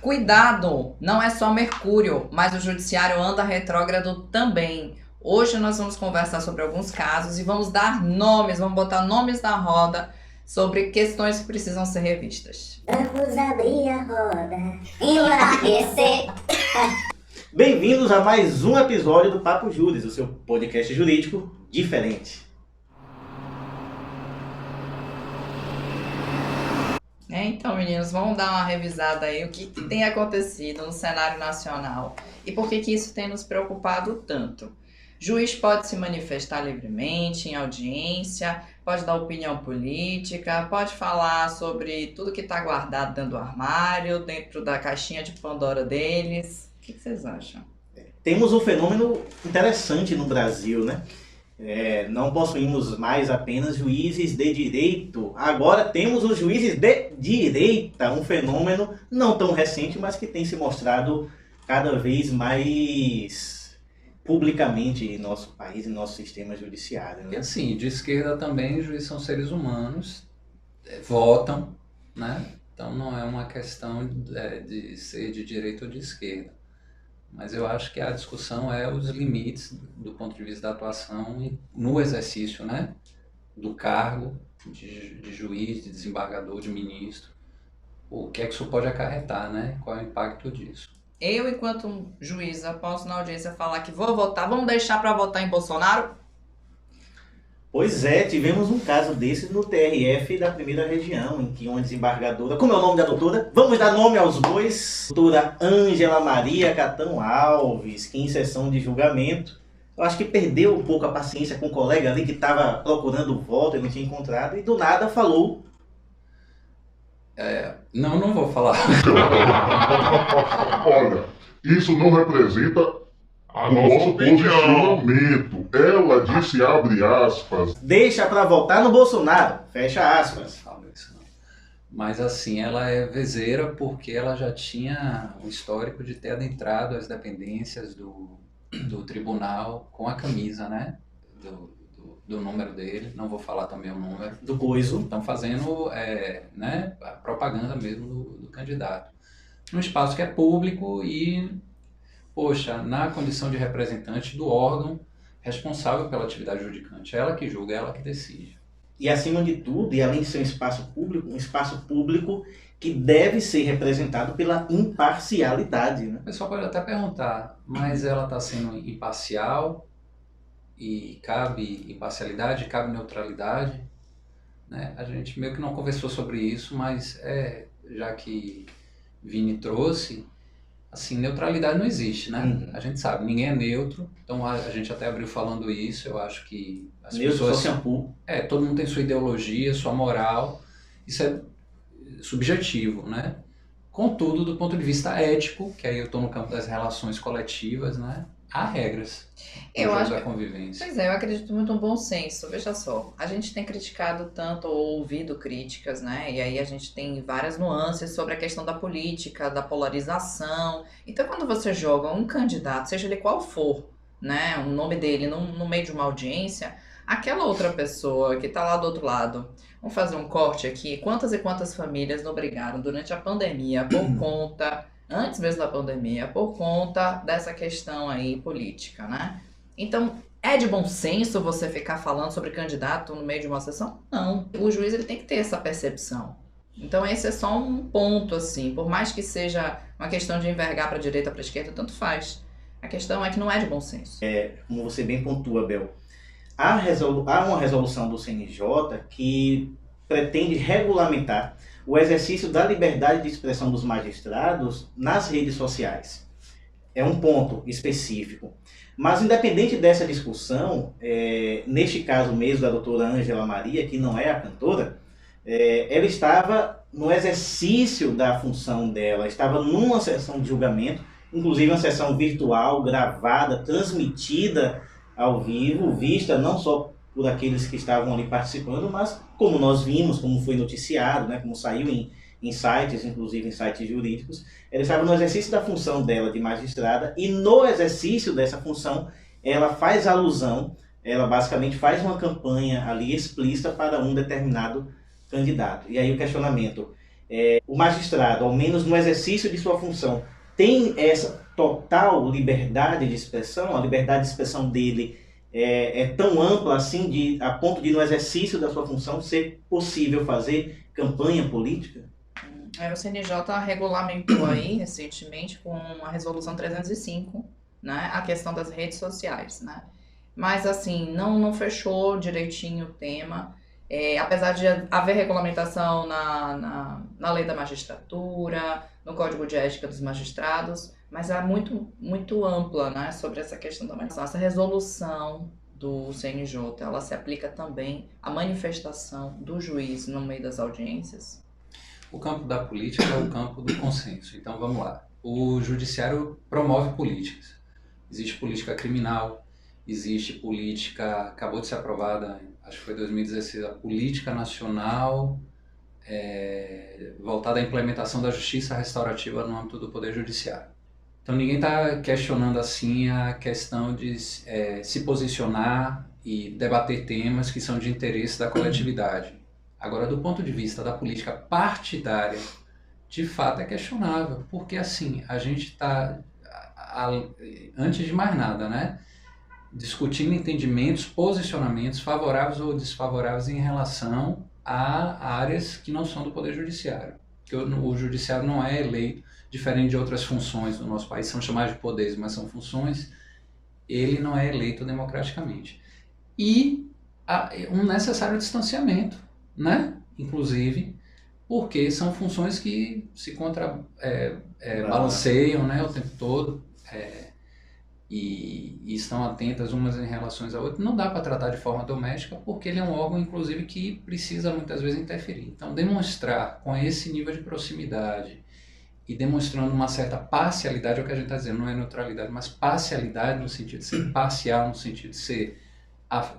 Cuidado, não é só Mercúrio, mas o judiciário anda retrógrado também. Hoje nós vamos conversar sobre alguns casos e vamos dar nomes, vamos botar nomes na roda sobre questões que precisam ser revistas. Vamos abrir a roda, enlarguecer. Bem-vindos a mais um episódio do Papo Juris, o seu podcast jurídico diferente. Então, meninos, vamos dar uma revisada aí, o que tem acontecido no cenário nacional e por que isso tem nos preocupado tanto. Juiz pode se manifestar livremente em audiência, pode dar opinião política, pode falar sobre tudo que está guardado dentro do armário, dentro da caixinha de Pandora deles. O que vocês acham? Temos um fenômeno interessante no Brasil, né? Não possuímos mais apenas juízes de direito, agora temos os juízes de direita, um fenômeno não tão recente, mas que tem se mostrado cada vez mais publicamente em nosso país, em nosso sistema judiciário. Né? E assim, de esquerda também, os juízes são seres humanos, votam, né? Então não é uma questão de ser de direita ou de esquerda. Mas eu acho que a discussão é os limites do ponto de vista da atuação e no exercício, né, do cargo de juiz, de desembargador, de ministro. O que é que isso pode acarretar, né? Qual é o impacto disso? Eu, enquanto juíza, posso na audiência falar que vou votar, vamos deixar para votar em Bolsonaro? Pois é, tivemos um caso desse no TRF da primeira região, em que uma desembargadora, como é o nome da doutora? Vamos dar nome aos bois. Doutora Ângela Maria Catão Alves, que em sessão de julgamento, eu acho que perdeu um pouco a paciência com um colega ali que estava procurando o voto e não tinha encontrado, e do nada falou. Não vou falar. Olha, isso não representa o nosso posicionamento. Ela disse, abre aspas, Deixa para votar no Bolsonaro, fecha aspas. Falo isso não. Mas assim, ela é vezeira porque ela já tinha um histórico de ter adentrado as dependências do tribunal com a camisa, né? Do número dele, não vou falar também o número. Do coiso. Estão fazendo né, a propaganda mesmo do candidato. Num espaço que é público e, poxa, na condição de representante do órgão responsável pela atividade judicante. Ela que julga, ela que decide. E acima de tudo, e além de ser um espaço público que deve ser representado pela imparcialidade. Né? O pessoal pode até perguntar, mas ela está sendo imparcial e cabe imparcialidade, cabe neutralidade? Né? A gente meio que não conversou sobre isso, mas já que Vini trouxe, assim, neutralidade não existe, né? A gente sabe, ninguém é neutro, então a gente até abriu falando isso, eu acho que as Neutro pessoas... só shampoo. todo mundo tem sua ideologia, sua moral, isso é subjetivo, né? Contudo, do ponto de vista ético, que aí eu estou no campo das relações coletivas, né? Há regras no jogo da convivência. Pois eu acredito muito no bom senso. Veja só, a gente tem criticado tanto ou ouvido críticas, né? E aí a gente tem várias nuances sobre a questão da política, da polarização. Então, quando você joga um candidato, seja ele qual for, né? O nome dele no meio de uma audiência, aquela outra pessoa que está lá do outro lado, vamos fazer um corte aqui, quantas e quantas famílias não brigaram durante a pandemia por conta... antes mesmo da pandemia, por conta dessa questão aí política, né? Então, é de bom senso você ficar falando sobre candidato no meio de uma sessão? Não. O juiz ele tem que ter essa percepção. Então, esse é só um ponto, assim. Por mais que seja uma questão de envergar para a direita ou para a esquerda, tanto faz. A questão é que não é de bom senso. Como você bem pontua, Bel, há uma resolução do CNJ que pretende regulamentar o exercício da liberdade de expressão dos magistrados nas redes sociais. É um ponto específico. Mas, independente dessa discussão, neste caso mesmo da doutora Ângela Maria, que não é a cantora, ela estava no exercício da função dela, estava numa sessão de julgamento, inclusive uma sessão virtual, gravada, transmitida ao vivo, vista não só por aqueles que estavam ali participando, mas como nós vimos, como foi noticiado, né, como saiu em sites, inclusive em sites jurídicos, ela estava no exercício da função dela de magistrada e no exercício dessa função ela faz alusão, ela basicamente faz uma campanha ali explícita para um determinado candidato. E aí o questionamento, o magistrado, ao menos no exercício de sua função, tem essa total liberdade de expressão? A liberdade de expressão dele é tão ampla assim, a ponto de, no exercício da sua função, ser possível fazer campanha política? O CNJ regulamentou aí recentemente com a resolução 305, né, a questão das redes sociais, né? Mas assim, não fechou direitinho o tema. Apesar de haver regulamentação na lei da magistratura, no Código de Ética dos Magistrados, mas é muito ampla, né, sobre essa questão da magistratura. Essa resolução do CNJ, ela se aplica também à manifestação do juiz no meio das audiências? O campo da política é o campo do consenso. Então vamos lá. O judiciário promove políticas. Existe política criminal, existe política, acabou de ser aprovada, acho que foi em 2016, a política nacional voltada à implementação da justiça restaurativa no âmbito do Poder Judiciário. Então ninguém está questionando assim a questão de se posicionar e debater temas que são de interesse da coletividade. Agora, do ponto de vista da política partidária, de fato é questionável, porque assim, a gente está, antes de mais nada, né, discutindo entendimentos, posicionamentos favoráveis ou desfavoráveis em relação a áreas que não são do Poder Judiciário. Porque o Judiciário não é eleito, diferente de outras funções do nosso país, são chamadas de poderes, mas são funções, ele não é eleito democraticamente. E um necessário distanciamento, né? Inclusive, porque são funções que se balanceiam, né, o tempo todo, e estão atentas umas em relação a outras. Não dá para tratar de forma doméstica, porque ele é um órgão, inclusive, que precisa muitas vezes interferir. Então, demonstrar com esse nível de proximidade e demonstrando uma certa parcialidade, é o que a gente está dizendo, não é neutralidade, mas parcialidade no sentido de ser parcial, no sentido de ser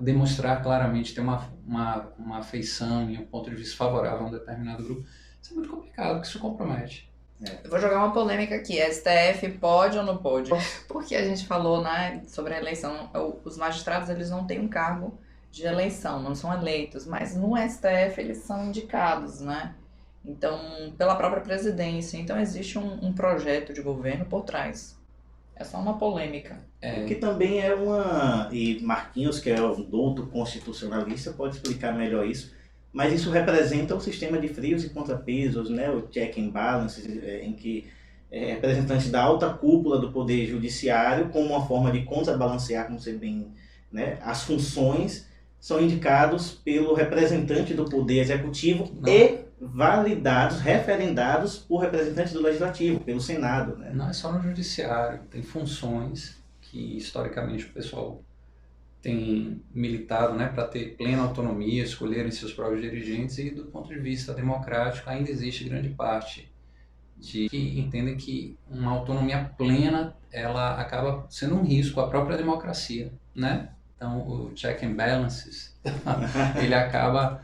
demonstrar claramente, ter uma afeição e um ponto de vista favorável a um determinado grupo, isso é muito complicado, porque isso compromete. Eu vou jogar uma polêmica aqui, STF pode ou não pode? Porque a gente falou, né, sobre a eleição, os magistrados eles não têm um cargo de eleição, não são eleitos, mas no STF eles são indicados, né? Então, pela própria presidência, então existe um projeto de governo por trás. É só uma polêmica. Que também e Marquinhos, que é um douto constitucionalista, pode explicar melhor isso, mas isso representa o sistema de frios e contrapesos, né, o check and balance, em que representantes da alta cúpula do Poder Judiciário, como uma forma de contrabalancear, como você bem, né, as funções, são indicados pelo representante do Poder Executivo e validados, referendados por representantes do Legislativo, pelo Senado, né? Não é só no Judiciário, tem funções que historicamente o pessoal tem militado, né, para ter plena autonomia, escolherem seus próprios dirigentes, e do ponto de vista democrático ainda existe grande parte que entendem que uma autonomia plena ela acaba sendo um risco à própria democracia, né? Então o check and balances ele acaba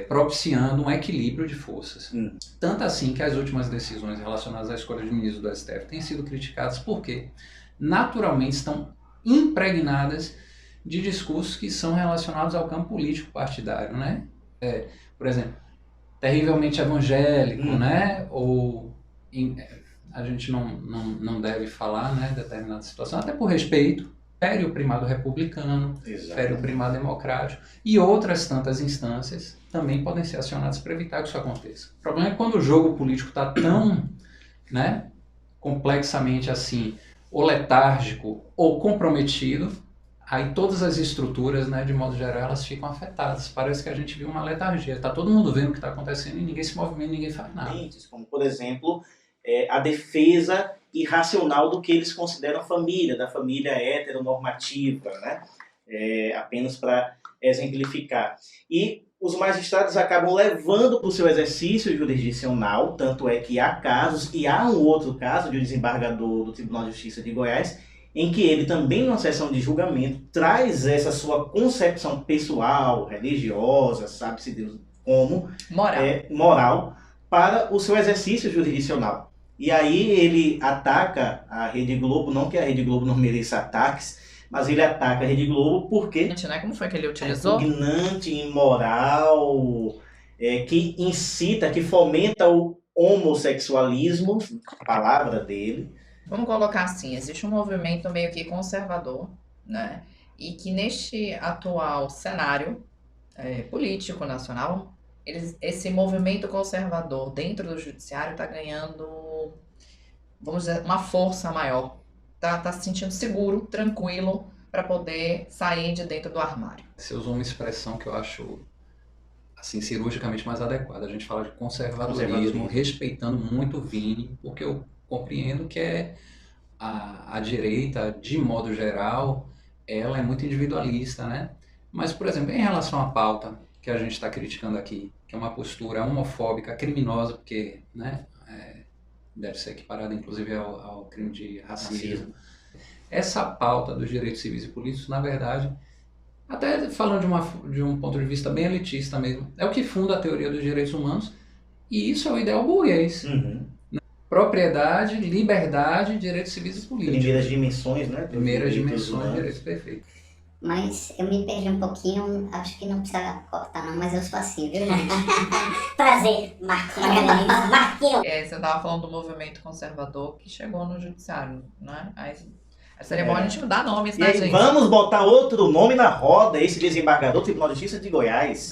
propiciando um equilíbrio de forças. Tanto assim que as últimas decisões relacionadas à escolha de ministro do STF têm sido criticadas porque naturalmente estão impregnadas de discursos que são relacionados ao campo político partidário, né? Por exemplo, terrivelmente evangélico, né? Ou a gente não deve falar, né, determinada situação, até por respeito, fere o primado republicano, fere o primado democrático, e outras tantas instâncias também podem ser acionadas para evitar que isso aconteça. O problema é quando o jogo político está tão, né, complexamente assim, ou letárgico, ou comprometido, aí todas as estruturas, né, de modo geral, elas ficam afetadas. Parece que a gente viu uma letargia. Está todo mundo vendo o que está acontecendo e ninguém se movimenta, ninguém faz nada. Como, por exemplo, a defesa irracional do que eles consideram família, da família heteronormativa, né? Apenas para exemplificar. E os magistrados acabam levando para o seu exercício jurisdicional, tanto é que há casos, e há um outro caso de um desembargador do Tribunal de Justiça de Goiás, em que ele também, numa sessão de julgamento, traz essa sua concepção pessoal, religiosa, sabe-se Deus como, moral, para o seu exercício jurisdicional. E aí ele ataca a Rede Globo, não que a Rede Globo não mereça ataques, mas ele ataca a Rede Globo porque né? Como foi que ele utilizou? Repugnante, imoral, que incita, que fomenta o homossexualismo, a palavra dele. Vamos colocar assim, existe um movimento meio que conservador, né? E que neste atual cenário político nacional, esse movimento conservador dentro do judiciário está ganhando, vamos dizer, uma força maior. Tá se sentindo seguro, tranquilo, para poder sair de dentro do armário. Você usou uma expressão que eu acho assim, cirurgicamente mais adequada. A gente fala de conservadorismo, respeitando muito o Vini, porque eu compreendo que a direita, de modo geral, ela é muito individualista, né? Mas, por exemplo, em relação à pauta que a gente está criticando aqui, que é uma postura homofóbica, criminosa, porque, né, deve ser equiparada, inclusive, ao crime de racismo. Essa pauta dos direitos civis e políticos, na verdade, até falando de um ponto de vista bem elitista mesmo, é o que funda a teoria dos direitos humanos, e isso é o ideal burguês. Propriedade, liberdade, direitos civis e políticos. Primeiras dimensões, né? Primeiras dimensões, direitos perfeitos. Mas eu me perdi um pouquinho, acho que não precisa cortar não, mas eu sou assim, viu, gente? Prazer, Marquinhos. Marquinhos. Você estava falando do movimento conservador que chegou no judiciário, né? Aí seria bom a gente dar nomes, né, gente? Vamos botar outro nome na roda, esse desembargador do Tribunal de Justiça de Goiás.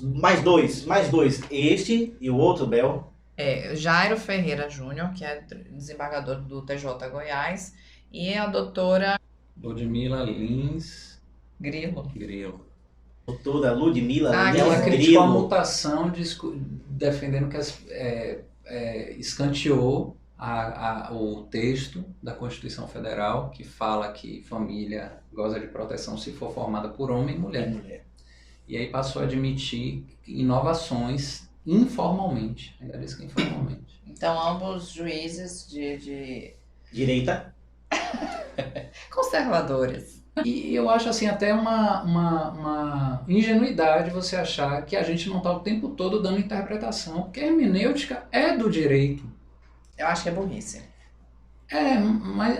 Mais dois. Este e o outro, Bel. Jairo Ferreira Júnior, que é desembargador do TJ Goiás, e a doutora Ludmila Lins Grilo. Doutora Ludmila Lins ela Grilo. criticou a mutação, defendendo que escanteou o texto da Constituição Federal, que fala que família goza de proteção se for formada por homem e mulher. E aí passou a admitir inovações informalmente, ainda disse que informalmente. Então, ambos juízes de direita conservadores. E eu acho assim até uma ingenuidade você achar que a gente não está o tempo todo dando interpretação, porque a hermenêutica é do direito. Eu acho que é burrice. Mas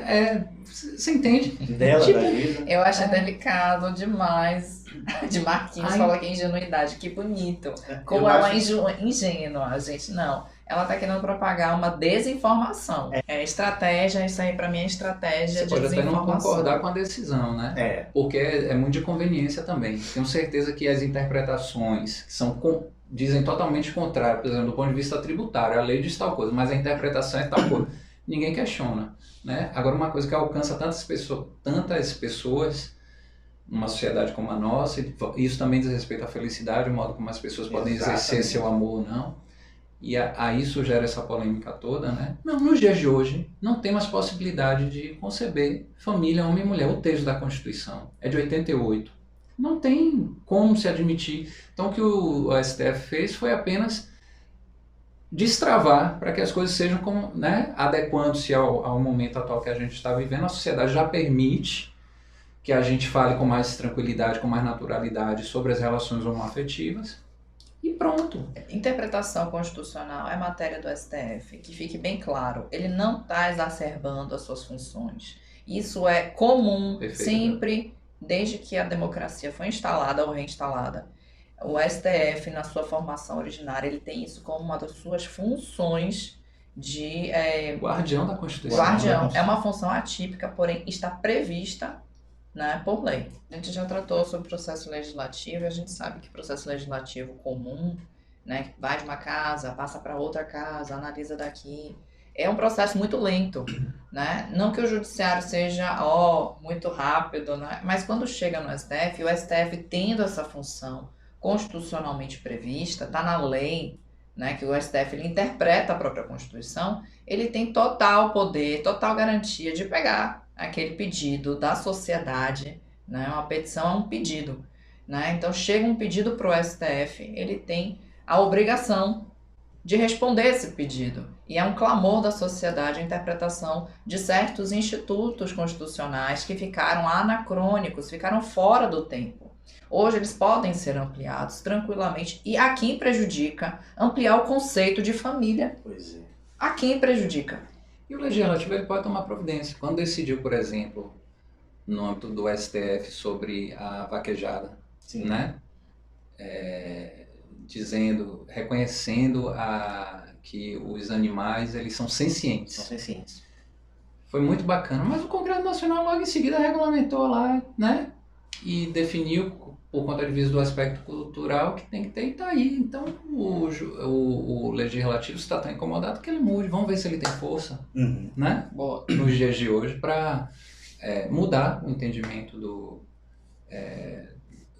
você entende? Dela, tipo, da Lisa. Eu acho delicado demais de Marquinhos falar que é ingenuidade, que bonito. Como ela é ingênua, gente, não. Ela tá querendo propagar uma desinformação. Estratégia, isso aí pra mim é estratégia de desinformação. Você pode até não concordar com a decisão, né? Porque é muito de conveniência também. Tenho certeza que as interpretações dizem totalmente contrário, por exemplo, do ponto de vista tributário, a lei diz tal coisa, mas a interpretação é tal coisa. Ninguém questiona, né? Agora, uma coisa que alcança tantas pessoas numa sociedade como a nossa, e isso também diz respeito à felicidade, o modo como as pessoas podem exercer seu amor ou não, e aí isso gera essa polêmica toda, né? Não, nos dias de hoje, não tem mais possibilidade de conceber família, homem e mulher. O texto da Constituição é de 88. Não tem como se admitir. Então, o que o STF fez foi apenas destravar para que as coisas sejam como, né, adequando-se ao momento atual que a gente está vivendo. A sociedade já permite que a gente fale com mais tranquilidade, com mais naturalidade sobre as relações homoafetivas e pronto. Interpretação constitucional é matéria do STF, que fique bem claro, ele não está exacerbando as suas funções. Isso é comum sempre, desde que a democracia foi instalada ou reinstalada. O STF, na sua formação originária, ele tem isso como uma das suas funções de... guardião da Constituição. Guardião. É uma função atípica, porém está prevista, né, por lei. A gente já tratou sobre processo legislativo, e a gente sabe que processo legislativo comum, né, vai de uma casa, passa para outra casa, analisa daqui. É um processo muito lento, né? Não que o judiciário seja muito rápido, né? Mas quando chega no STF, o STF tendo essa função constitucionalmente prevista, está na lei, né, que o STF ele interpreta a própria Constituição, ele tem total poder, total garantia de pegar aquele pedido da sociedade, né? Uma petição é um pedido, né? Então chega um pedido para o STF, ele tem a obrigação de responder esse pedido. E é um clamor da sociedade a interpretação de certos institutos constitucionais que ficaram anacrônicos, ficaram fora do tempo. Hoje eles podem ser ampliados tranquilamente. E a quem prejudica ampliar o conceito de família? Pois é. A quem prejudica? E o Legislativo ele pode tomar providência. Quando decidiu, por exemplo, no âmbito do STF sobre a vaquejada, né? reconhecendo que os animais eles são sencientes. São sencientes. Foi muito bacana, mas o Congresso Nacional logo em seguida regulamentou lá, né? E definiu, por conta de vista do aspecto cultural, que tem que ter e tá aí. Então o Legislativo está tão incomodado que ele mude. Vamos ver se ele tem força, né? Boa. Nos dias de hoje para mudar o entendimento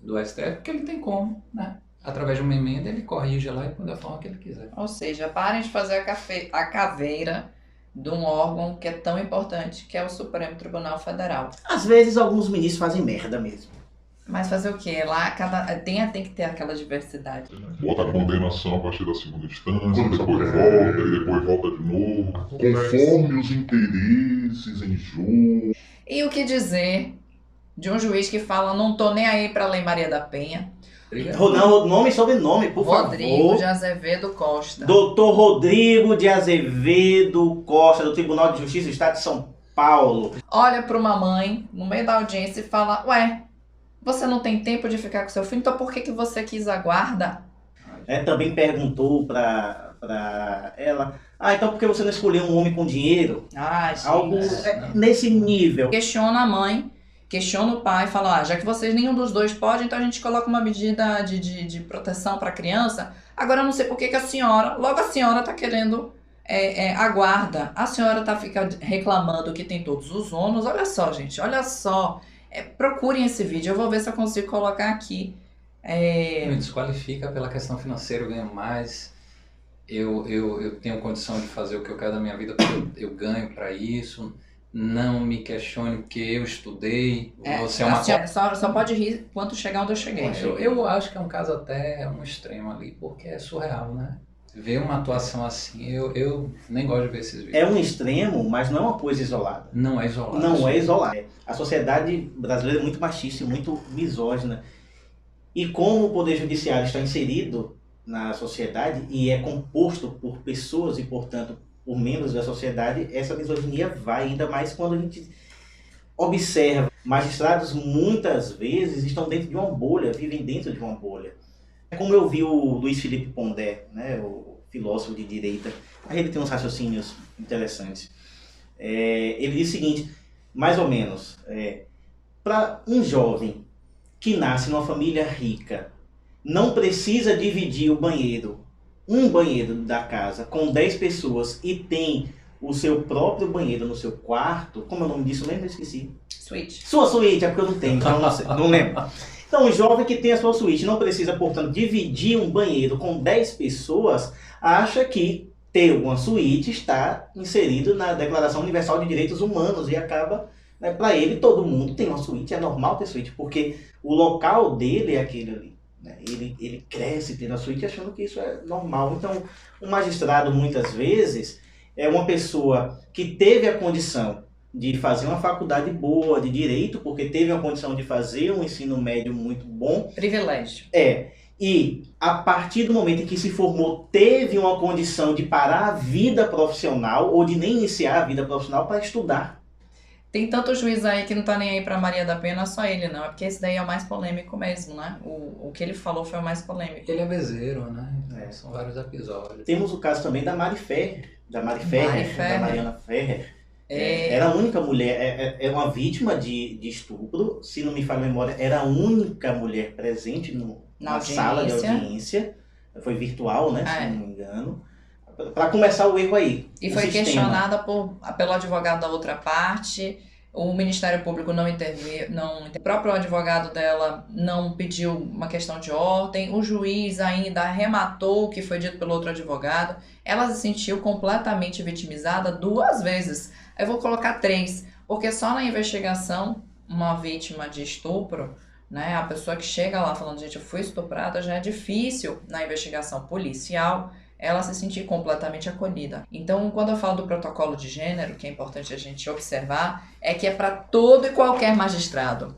do STF, porque ele tem como, né? Através de uma emenda ele corrige lá e da forma que ele quiser. Ou seja, parem de fazer a caveira de um órgão que é tão importante, que é o Supremo Tribunal Federal. Às vezes alguns ministros fazem merda mesmo. Mas fazer o quê? Lá tem que ter aquela diversidade. Bota a condenação a partir da segunda instância, depois volta e depois volta de novo, conforme os interesses em jogo. E o que dizer de um juiz que fala, não tô nem aí pra Lei Maria da Penha? Não, nome e sobrenome, por Rodrigo favor. de Azevedo Costa. Doutor Rodrigo de Azevedo Costa, do Tribunal de Justiça do Estado de São Paulo. Olha pra uma mãe, no meio da audiência, e fala, ué, você não tem tempo de ficar com seu filho, então por que você quis a guarda? Também perguntou pra ela, então por que você não escolheu um homem com dinheiro? Ai, gente. Algo nesse nível. Questiona a mãe, questiona o pai, fala, já que vocês nenhum dos dois pode, então a gente coloca uma medida de proteção para a criança. Agora eu não sei por que a senhora, logo a senhora tá querendo a guarda, a senhora fica reclamando que tem todos os ônus. Olha só, gente, olha só. Procurem esse vídeo, eu vou ver se eu consigo colocar aqui. Me desqualifica pela questão financeira, eu ganho mais, eu tenho condição de fazer o que eu quero da minha vida, porque eu ganho para isso. Não me questione porque eu estudei. Você só pode rir quando chegar onde eu cheguei. Eu acho que é um caso até um extremo ali, porque é surreal, né? Ver uma atuação assim, eu nem gosto de ver esses vídeos. É um extremo, mas não é uma coisa isolada. Não é isolado. Não é isolado. A sociedade brasileira é muito machista e muito misógina. E como o Poder Judiciário está inserido na sociedade e é composto por pessoas e, portanto, por membros da sociedade, essa misoginia vai ainda mais quando a gente observa. Magistrados muitas vezes estão dentro de uma bolha, vivem dentro de uma bolha. Como eu vi o Luiz Felipe Pondé, né, o filósofo de direita, ele tem uns raciocínios interessantes. Ele diz o seguinte, mais ou menos, para um jovem que nasce numa família rica, não precisa dividir um banheiro da casa com 10 pessoas e tem o seu próprio banheiro no seu quarto. Como é o nome disso mesmo? Eu esqueci. Suíte. Sua suíte, é porque eu não tenho, então não lembro. Então, o jovem que tem a sua suíte não precisa, portanto, dividir um banheiro com 10 pessoas, acha que ter uma suíte está inserido na Declaração Universal de Direitos Humanos e acaba, né, para ele, todo mundo tem uma suíte, é normal ter suíte, porque o local dele é aquele ali. Ele cresce tendo a suíte achando que isso é normal. Então, o magistrado, muitas vezes, é uma pessoa que teve a condição de fazer uma faculdade boa de direito, porque teve a condição de fazer um ensino médio muito bom. Privilégio. E a partir do momento em que se formou, teve uma condição de parar a vida profissional ou de nem iniciar a vida profissional para estudar. Tem tanto juiz aí que não tá nem aí pra Maria da Penha, não é só ele não, é porque esse daí é o mais polêmico mesmo, né? O que ele falou foi o mais polêmico. Ele é bezeiro, né? São vários episódios. Temos o caso também da Mari Ferrer, da Mariana Ferrer. Era a única mulher, é uma vítima de estupro, se não me falha a memória, era a única mulher presente na sala de audiência, foi virtual, né, se não me engano, para começar o erro aí. E foi questionada pelo advogado da outra parte, o Ministério Público não interveio, o próprio advogado dela não pediu uma questão de ordem, o juiz ainda arrematou o que foi dito pelo outro advogado, ela se sentiu completamente vitimizada 2 vezes. Eu vou colocar 3, porque só na investigação, uma vítima de estupro, né, a pessoa que chega lá falando, gente, eu fui estuprada, já é difícil na investigação policial ela se sentir completamente acolhida. Então, quando eu falo do protocolo de gênero, que é importante a gente observar, é que é para todo e qualquer magistrado,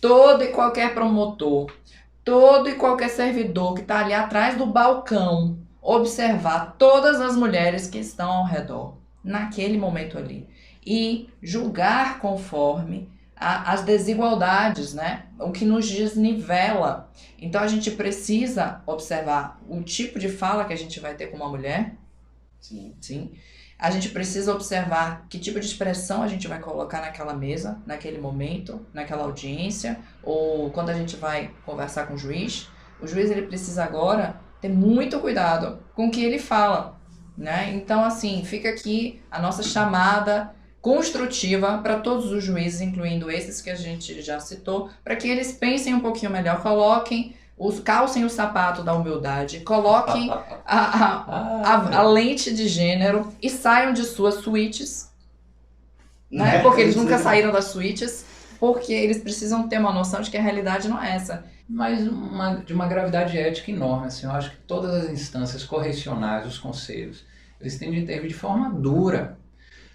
todo e qualquer promotor, todo e qualquer servidor que está ali atrás do balcão, observar todas as mulheres que estão ao redor, naquele momento ali, e julgar conforme as desigualdades, né? O que nos desnivela. Então a gente precisa observar o tipo de fala que a gente vai ter com uma mulher. Sim. A gente precisa observar que tipo de expressão a gente vai colocar naquela mesa, naquele momento, naquela audiência, ou quando a gente vai conversar com o juiz. O juiz ele precisa agora ter muito cuidado com o que ele fala, né? Então, assim, fica aqui a nossa chamada construtiva para todos os juízes, incluindo esses que a gente já citou, para que eles pensem um pouquinho melhor, calcem o sapato da humildade, coloquem a lente de gênero e saiam de suas suítes, né? Porque eles nunca saíram das suítes, porque eles precisam ter uma noção de que a realidade não é essa. Mas de uma gravidade ética enorme, assim, eu acho que todas as instâncias correcionais, os conselhos, eles têm de intervir de forma dura.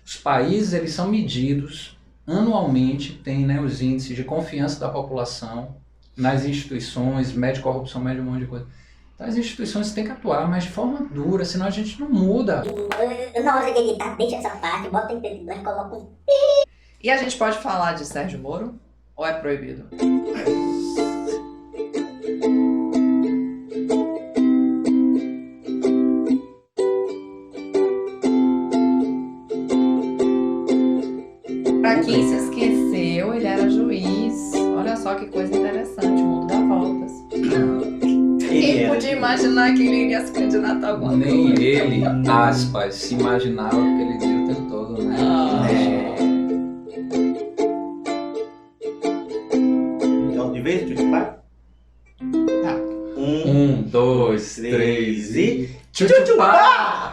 Os países, eles são medidos anualmente, tem, né, os índices de confiança da população nas instituições, mede corrupção, mede um monte de coisa. Então as instituições têm que atuar, mas de forma dura, senão a gente não muda. Na hora de editar, deixa essa parte, bota entendedor e coloca um... E a gente pode falar de Sérgio Moro? Ou é proibido? Pra quem se esqueceu, ele era juiz. Olha só que coisa interessante, o mundo dá voltas. Quem podia imaginar que ele iria se candidatar a alguma coisa? Nem ele, aspas, se imaginava o que ele dizia o tempo todo, né? Então, de vez de chupar? Tá. 1, 2, 3 e... Tchutchupá!